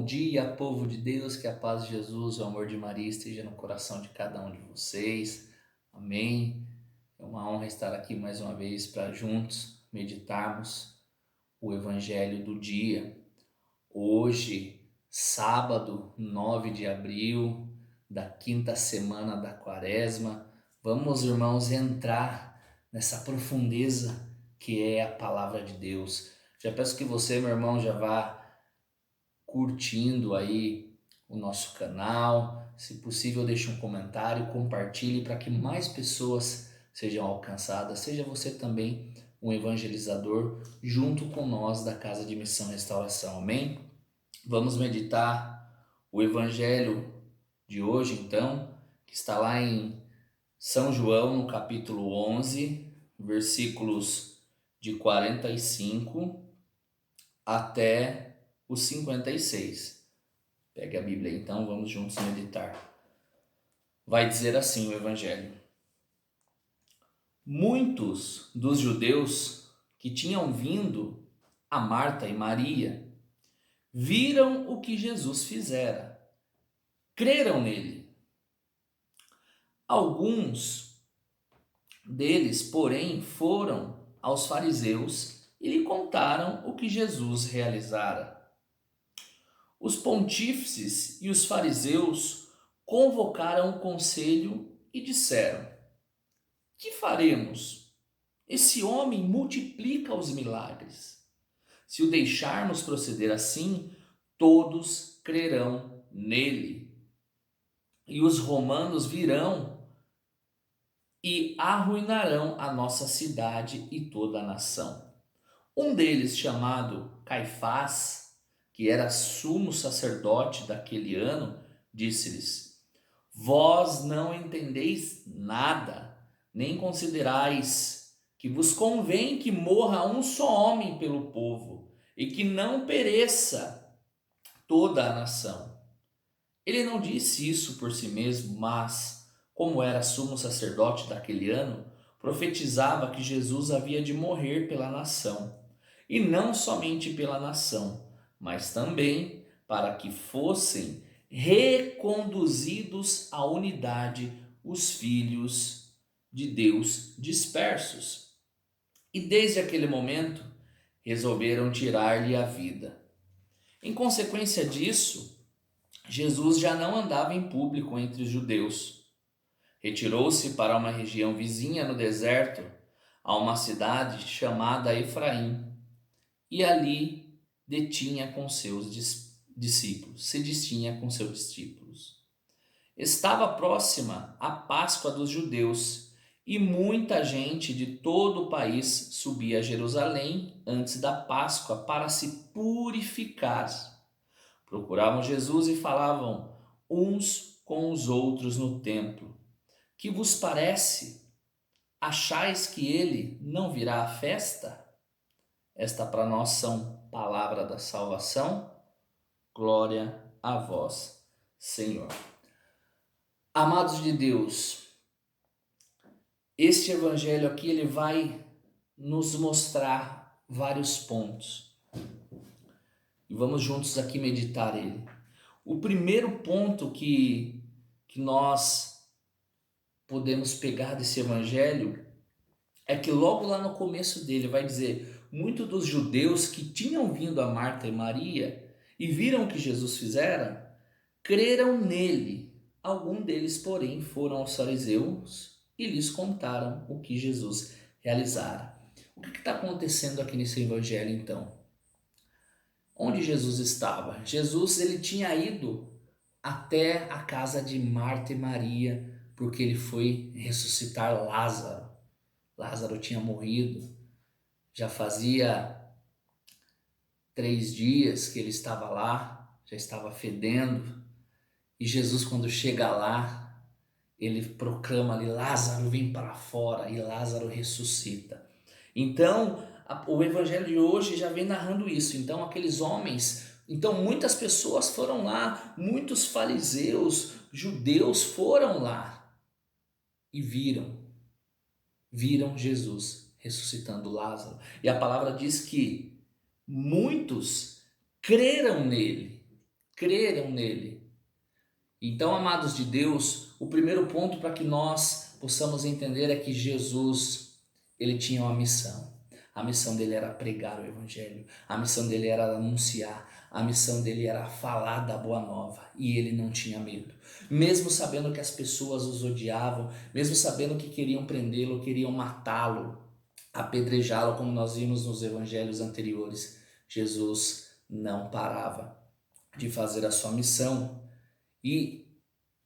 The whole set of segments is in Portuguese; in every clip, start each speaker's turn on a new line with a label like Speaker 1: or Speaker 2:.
Speaker 1: dia, povo de Deus, que a paz de Jesus, o amor de Maria esteja no coração de cada um de vocês. Amém. É uma honra estar aqui mais uma vez para juntos meditarmos o Evangelho do dia. Hoje, sábado, 9 de abril, da quinta semana da Quaresma, vamos, irmãos, entrar nessa profundeza que é a palavra de Deus. Já peço que você, meu irmão, já vá curtindo aí o nosso canal. Se possível, deixe um comentário, compartilhe para que mais pessoas sejam alcançadas. Seja você também um evangelizador junto com nós da Casa de Missão e Restauração. Amém? Vamos meditar o evangelho de hoje, então, que está lá em São João, no capítulo 11, versículos de 45 até os 56. Pegue a Bíblia então, vamos juntos meditar. Vai dizer assim o Evangelho: Muitos dos judeus que tinham vindo a Marta e Maria viram o que Jesus fizera, creram nele. Alguns deles, porém, foram aos fariseus e lhe contaram o que Jesus realizara. Os pontífices e os fariseus convocaram o conselho e disseram: Que faremos? Esse homem multiplica os milagres. Se o deixarmos proceder assim, todos crerão nele. E os romanos virão e arruinarão a nossa cidade e toda a nação. Um deles, chamado Caifás, que era sumo sacerdote daquele ano, disse-lhes: Vós não entendeis nada, nem considerais que vos convém que morra um só homem pelo povo, e que não pereça toda a nação. Ele não disse isso por si mesmo, mas, como era sumo sacerdote daquele ano, profetizava que Jesus havia de morrer pela nação. E não somente pela nação, mas também para que fossem reconduzidos à unidade os filhos de Deus dispersos. E desde aquele momento resolveram tirar-lhe a vida. Em consequência disso, Jesus já não andava em público entre os judeus. Retirou-se para uma região vizinha no deserto, a uma cidade chamada Efraim, e ali detinha com seus discípulos, se distinha com seus discípulos. Estava próxima a Páscoa dos judeus, e muita gente de todo o país subia a Jerusalém antes da Páscoa para se purificar. Procuravam Jesus e falavam uns com os outros no templo: Que vos parece? Achais que ele não virá à festa? Esta para nós são palavra da salvação. Glória a vós, Senhor. Amados de Deus, este evangelho aqui ele vai nos mostrar vários pontos. E vamos juntos aqui meditar ele. O primeiro ponto que nós podemos pegar desse evangelho é que logo lá no começo dele vai dizer: muitos dos judeus que tinham vindo a Marta e Maria e viram o que Jesus fizera, creram nele. Alguns deles, porém, foram aos fariseus e lhes contaram o que Jesus realizara. O que está acontecendo aqui nesse evangelho, então? Onde Jesus estava? Jesus ele tinha ido até a casa de Marta e Maria, porque ele foi ressuscitar Lázaro. Lázaro tinha morrido, já fazia 3 dias que ele estava lá, já estava fedendo. E Jesus, quando chega lá, ele proclama ali: Lázaro, vem para fora, e Lázaro ressuscita. Então, o evangelho de hoje já vem narrando isso. Então, aqueles homens, então muitas pessoas foram lá, muitos fariseus, judeus foram lá e viram Jesus ressuscitando Lázaro. E a palavra diz que muitos creram nele. creram nele. Então, amados de Deus, o primeiro ponto para que nós possamos entender é que Jesus, ele tinha uma missão. A missão dele era pregar o evangelho, a missão dele era anunciar, a missão dele era falar da boa nova, e ele não tinha medo. Mesmo sabendo que as pessoas os odiavam, mesmo sabendo que queriam prendê-lo, queriam matá-lo, apedrejá-lo, como nós vimos nos evangelhos anteriores, Jesus não parava de fazer a sua missão. E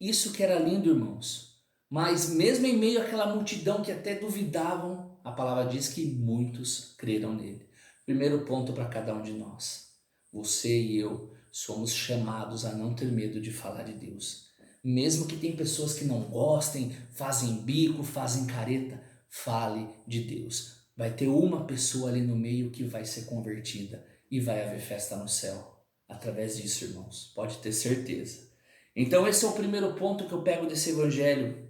Speaker 1: isso que era lindo, irmãos. Mas mesmo em meio àquela multidão que até duvidavam, a palavra diz que muitos creram nele. Primeiro ponto para cada um de nós. Você e eu somos chamados a não ter medo de falar de Deus. Mesmo que tem pessoas que não gostem, fazem bico, fazem careta, fale de Deus. Vai ter uma pessoa ali no meio que vai ser convertida e vai haver festa no céu. Através disso, irmãos, pode ter certeza. Então esse é o primeiro ponto que eu pego desse evangelho.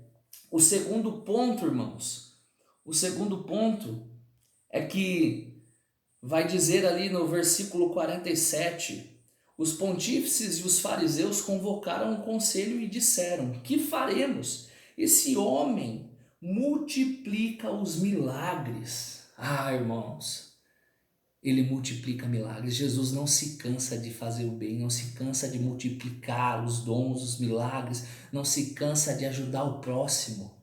Speaker 1: O segundo ponto, irmãos, o segundo ponto é que vai dizer ali no versículo 47, os pontífices e os fariseus convocaram um conselho e disseram: que faremos? Esse homem multiplica os milagres. Ah, irmãos, ele multiplica milagres. Jesus não se cansa de fazer o bem, não se cansa de multiplicar os dons, os milagres, não se cansa de ajudar o próximo.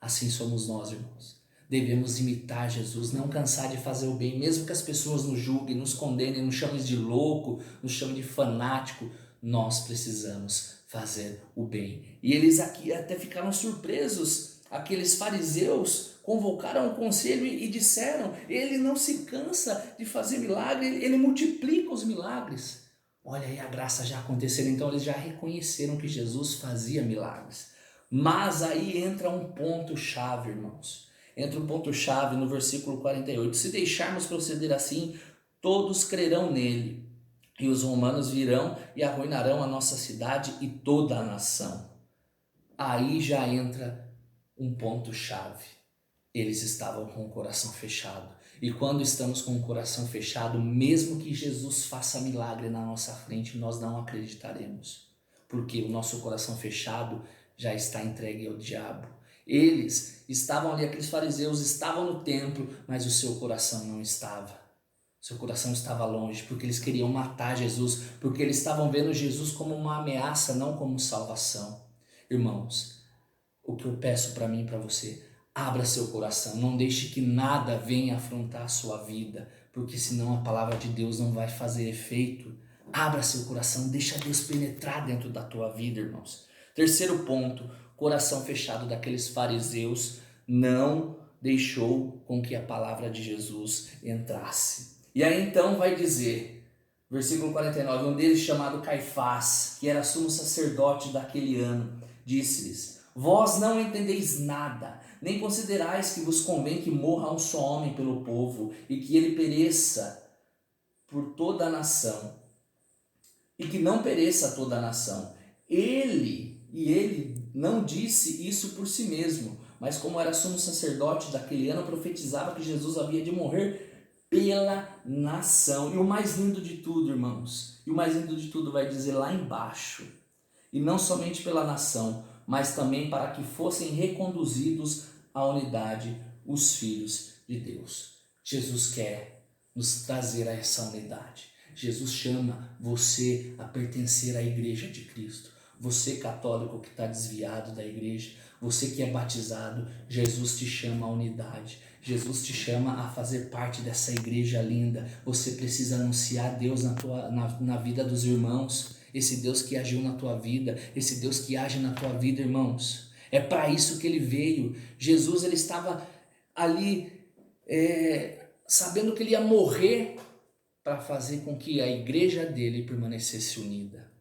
Speaker 1: Assim somos nós, irmãos. Devemos imitar Jesus, não cansar de fazer o bem, mesmo que as pessoas nos julguem, nos condenem, nos chamem de louco, nos chamem de fanático, nós precisamos fazer o bem. E eles aqui até ficaram surpresos, aqueles fariseus convocaram o conselho e disseram: ele não se cansa de fazer milagre, ele multiplica os milagres. Olha aí a graça já acontecendo, então eles já reconheceram que Jesus fazia milagres. Mas aí entra um ponto-chave, irmãos. Entra um ponto-chave no versículo 48. Se deixarmos proceder assim, todos crerão nele, e os romanos virão e arruinarão a nossa cidade e toda a nação. Aí já entra um ponto-chave. Eles estavam com o coração fechado. E quando estamos com o coração fechado, mesmo que Jesus faça milagre na nossa frente, nós não acreditaremos. Porque o nosso coração fechado já está entregue ao diabo. Eles estavam ali, aqueles fariseus estavam no templo, mas o seu coração não estava. Seu coração estava longe, porque eles queriam matar Jesus, porque eles estavam vendo Jesus como uma ameaça, não como salvação. Irmãos, o que eu peço para mim e para você: abra seu coração, não deixe que nada venha afrontar a sua vida, porque senão a palavra de Deus não vai fazer efeito. Abra seu coração, deixa Deus penetrar dentro da tua vida, irmãos. Terceiro ponto, coração fechado daqueles fariseus não deixou com que a palavra de Jesus entrasse. E aí então vai dizer, versículo 49, um deles chamado Caifás, que era sumo sacerdote daquele ano, disse-lhes: vós não entendeis nada, nem considerais que vos convém que morra um só homem pelo povo, e que ele pereça por toda a nação, e que não pereça toda a nação. Ele não disse isso por si mesmo, mas como era sumo sacerdote daquele ano, profetizava que Jesus havia de morrer pela nação. E o mais lindo de tudo, irmãos, e o mais lindo de tudo vai dizer lá embaixo: e não somente pela nação, mas também para que fossem reconduzidos à unidade os filhos de Deus. Jesus quer nos trazer a essa unidade. Jesus chama você a pertencer à igreja de Cristo. Você católico que está desviado da igreja, você que é batizado, Jesus te chama à unidade. Jesus te chama a fazer parte dessa igreja linda. Você precisa anunciar Deus na vida dos irmãos. Esse Deus que agiu na tua vida, esse Deus que age na tua vida, irmãos. É para isso que ele veio. Jesus, ele estava ali sabendo que ele ia morrer para fazer com que a igreja dele permanecesse unida.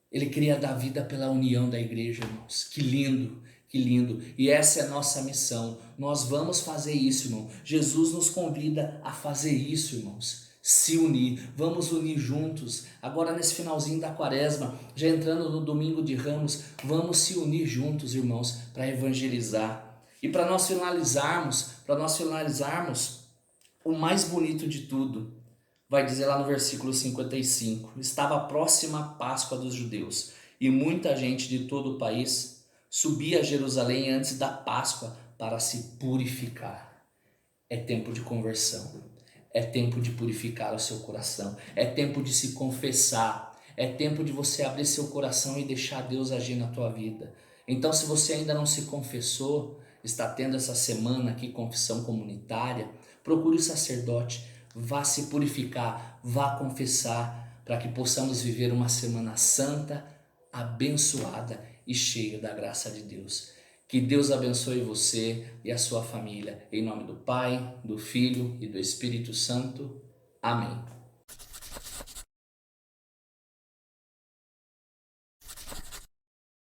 Speaker 1: Ele queria dar vida pela união da igreja, irmãos. Que lindo, que lindo. E essa é a nossa missão. Nós vamos fazer isso, irmão. Jesus nos convida a fazer isso, irmãos. Se unir, vamos unir juntos. Agora nesse finalzinho da quaresma, já entrando no domingo de Ramos, vamos se unir juntos, irmãos, para evangelizar. E para nós finalizarmos, o mais bonito de tudo, vai dizer lá no versículo 55, estava próxima a Páscoa dos judeus, e muita gente de todo o país subia a Jerusalém antes da Páscoa para se purificar. É tempo de conversão, é tempo de purificar o seu coração, é tempo de se confessar, é tempo de você abrir seu coração e deixar Deus agir na tua vida. Então, se você ainda não se confessou, está tendo essa semana aqui confissão comunitária, procure o sacerdote, vá se purificar, vá confessar, para que possamos viver uma semana santa, abençoada e cheia da graça de Deus. Que Deus abençoe você e a sua família. Em nome do Pai, do Filho e do Espírito Santo. Amém.